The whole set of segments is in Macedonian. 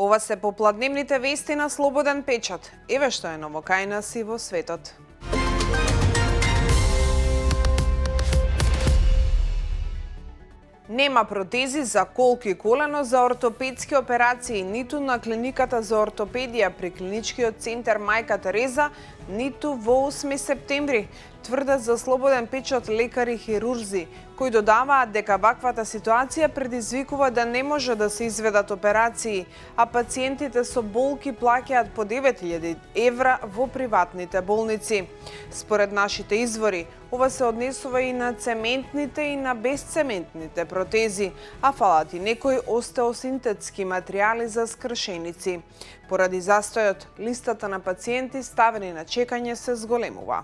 Ова се попладневните вести на Слободен печат. Еве што е ново кај нас и во светот. Нема протези за колки и колено за ортопедски операции ниту на клиниката за ортопедија при клиничкиот центар Мајка Тереза, ниту во 8 септември, тврдат за Слободен печат лекари хирурзи, кои додаваат дека ваквата ситуација предизвикува да не може да се изведат операции, а пациентите со болки плаќаат по 9.000 евра во приватните болници. Според нашите извори, ова се однесува и на цементните и на безцементните протези, а фалат и некои остеосинтетски материјали за скршеници. Поради застојот, листата на пациенти ставени на чекање се зголемува.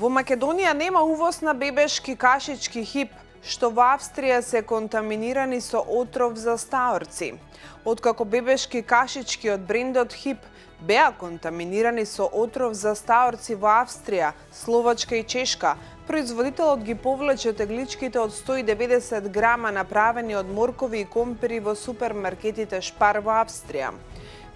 Во Македонија нема увоз на бебешки кашички хип, што во Австрија се контаминирани со отров за стаорци. Откако бебешки кашички од брендот Хип беа контаминирани со отров за стаорци во Австрија, Словачка и Чешка, производителот ги повлече тегличките од 190 грама направени од моркови и компири во супермаркетите Шпар во Австрија.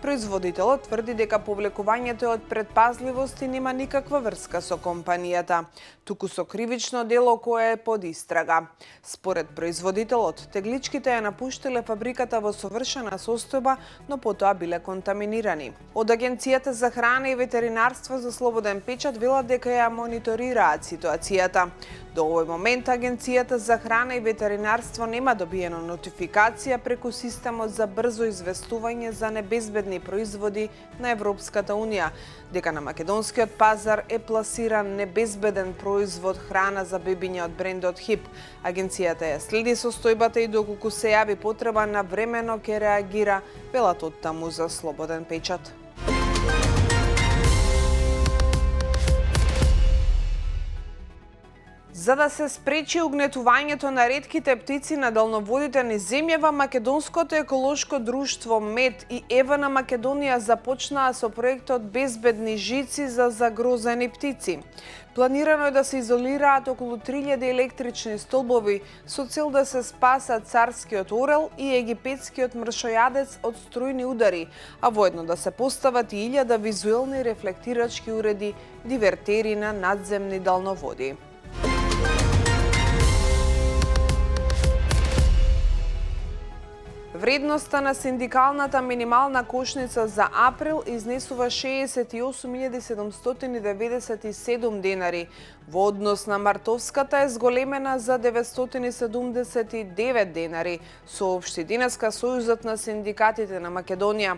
Производителот тврди дека повлекувањето од предпазливост и нема никаква врска со компанијата, туку со кривично дело кое е под истрага. Според производителот, тегличките ја напуштиле фабриката во совршена состојба, но потоа биле контаминирани. Од Агенцијата за храна и ветеринарство за Слободен печат велат дека ја мониторираат ситуацијата. До овој момент Агенцијата за храна и ветеринарство нема добиено нотификација преку системот за брзо известување за небезбедни производи на Европската Унија, дека на македонскиот пазар е пласиран небезбеден производ храна за бебиња од брендот Хип. Агенцијата ја следи состојбата и доколку се јави потреба навремено ќе реагира, велат од таму за Слободен печат. За да се спречи угнетувањето на ретките птици на далноводите низ земјава, Македонското еколошко друштво МЕД и Ева на Македонија започнаа со проектот Безбедни жици за загрозени птици. Планирано е да се изолираат околу 3000 електрични столбови со цел да се спасат царскиот орел и египетскиот мршојадец од струјни удари, а воедно да се постават и 1000 визуелни рефлектирачки уреди дивертери на надземни далноводи. Вредноста на синдикалната минимална кошница за април изнесува 68.797 денари. Во однос на мартовската е зголемена за 979 денари, соопшти денеска Сојузот на синдикатите на Македонија.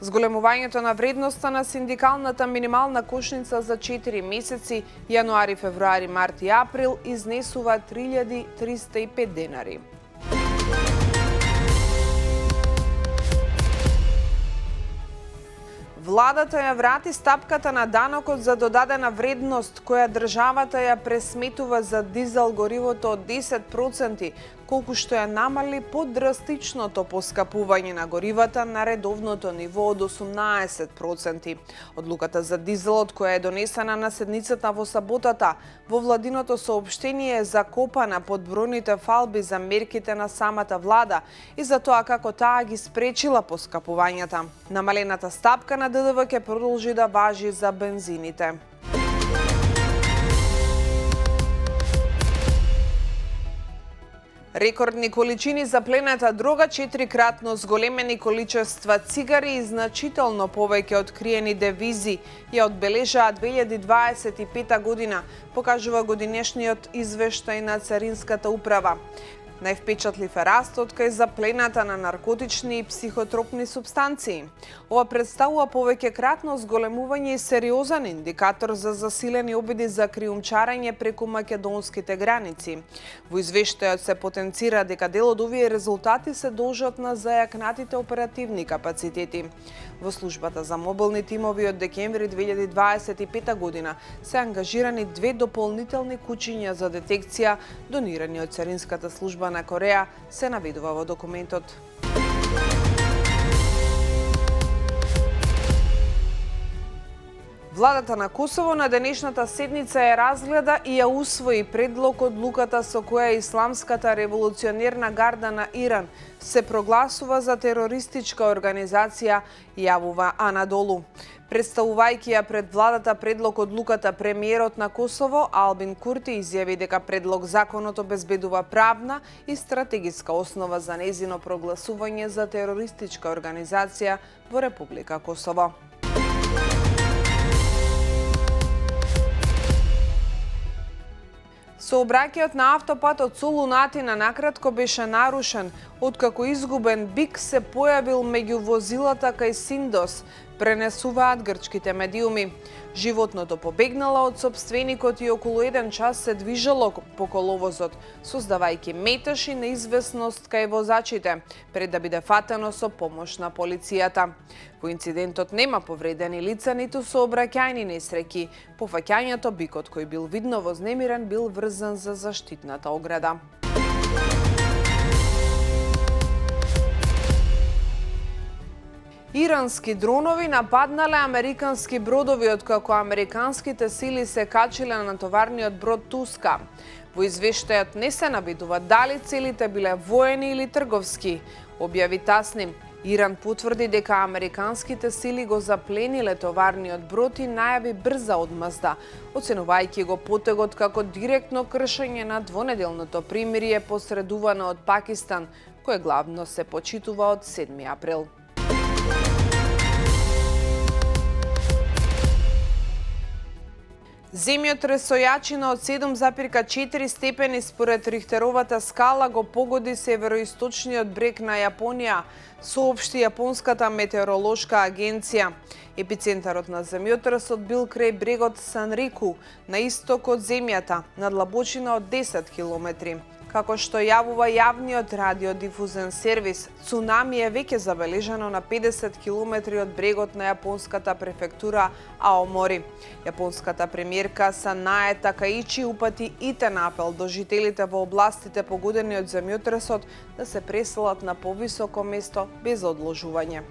Зголемувањето на вредноста на синдикалната минимална кошница за 4 месеци, јануари, февруари, март и април, изнесува 3305 денари. Владата ја врати стапката на данокот за додадена вредност, која државата ја пресметува за дизел горивото од 10%, колку што ја намали под драстичното поскапување на горивата на редовното ниво од 18%. Одлуката за дизелот, која е донесена на седницата во саботата, во владиното соопштение е закопана под бројните фалби за мерките на самата влада и за тоа како таа ги спречила поскапувањата. Намалената стапка на ДДВ ќе продолжи да важи за бензините. Рекордни количини заплената дрога, 4-кратно зголемени количества цигари и значително повеќе откриени девизи ја одбележаа 2025 година, покажува годинешниот извештај на Царинската управа. Највпечатлив е растот кај заплената на наркотични и психотропни супстанции. Ова представува повеќекратно зголемување и сериозен индикатор за засилени обиди за криумчарење преку македонските граници. Во извештајот се потенцира дека дел од овие резултати се должат на зајакнатите оперативни капацитети. Во службата за мобилни тимови од декември 2025 година се ангажирани 2 дополнителни кучиња за детекција, донирани од Царинската служба на Кореја, се наведува во документот. Владата на Косово на денешната седница ја разгледа и ја усвои предлог одлуката со која Исламската револуционерна гарда на Иран се прогласува за терористичка организација, јавува Анадолу. Представувајќи ја пред владата предлог одлуката, премиерот на Косово Албин Курти изјави дека предлог законот обезбедува правна и стратегиска основа за нејзино прогласување за терористичка организација во Република Косово. Сообраќајот на автопатот Солун-Атина накратко беше нарушен, откако изгубен бик се појавил меѓу возилата кај Синдос, пренесуваат грчките медиуми. Животното побегнало од сопственикот и околу 1 час се движело по коловозот, создавајќи метеж и неизвестност кај возачите, пред да биде фатено со помош на полицијата. Во инцидентот нема повредени лица, ниту сообраќајни несреќи. По фаќањето, бикот кој бил видно вознемирен бил врзан за заштитната ограда. Ирански дронови нападнале американски бродови откако американските сили се качиле на товарниот брод Туска. Во извештајот не се наведува дали целите биле воени или трговски, објави Тасним. Иран потврди дека американските сили го заплениле товарниот брод и најави брза одмазда, оценувајќи го потегот како директно кршење на двонеделното примирие посредувано од Пакистан, кое главно се почитува од 7 април. Земјотрес со јачина од 7,4 степени според Рихтеровата скала го погоди североисточниот брег на Јапонија, соопшти Јапонската метеоролошка агенција. Епицентарот на земјотресот бил крај брегот Санрику, на исток од земјата, на длабочина од 10 километри. Како што јавува јавниот радиодифузен сервис, цунами е веќе забележано на 50 километри од брегот на јапонската префектура Аомори. Јапонската премиерка Санае Такаичи упати итен апел до жителите во областите погодени од земјотресот да се преселат на повисоко место без одложување.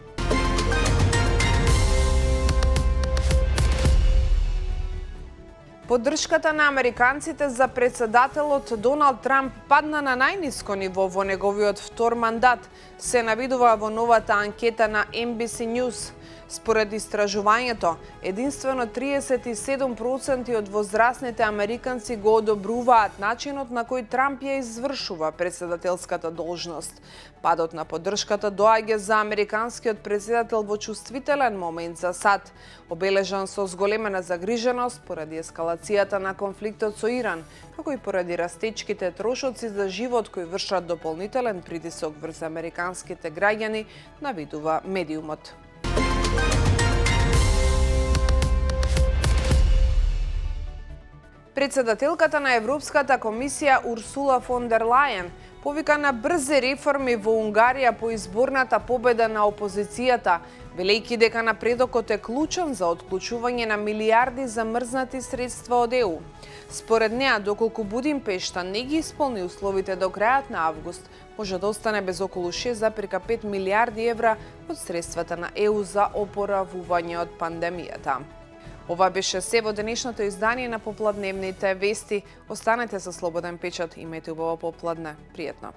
Поддршката на американците за председателот Доналд Трамп падна на најниско ниво во неговиот втор мандат, се навидува во новата анкета на NBC News. Според истражувањето, единствено 37% од возрастните американци го одобруваат начинот на кој Трамп ја извршува председателската должност. Падот на поддршката доаѓа за американскиот председател во чувствителен момент за САД, обележан со зголемена загриженост поради ескалацијата на конфликтот со Иран, како и поради растечките трошоци за живот кои вршат дополнителен притисок врз американските граѓани, навидува медиумот. Председателката на Европската комисија Урсула фон дер Лајен повика на брзи реформи во Унгарија по изборната победа на опозицијата, велејќи дека напредокот е клучен за отклучување на милиарди замрзнати средства од ЕУ. Според неа, доколку Будимпешта не ги исполни условите до крајот на август, може да остане без околу 6,5 милиарди евра од средствата на ЕУ за опоравување од пандемијата. Ова беше се во денешното издание на Попладневните вести. Останете со Слободен печат, имајте убаво попладне. Пријатно.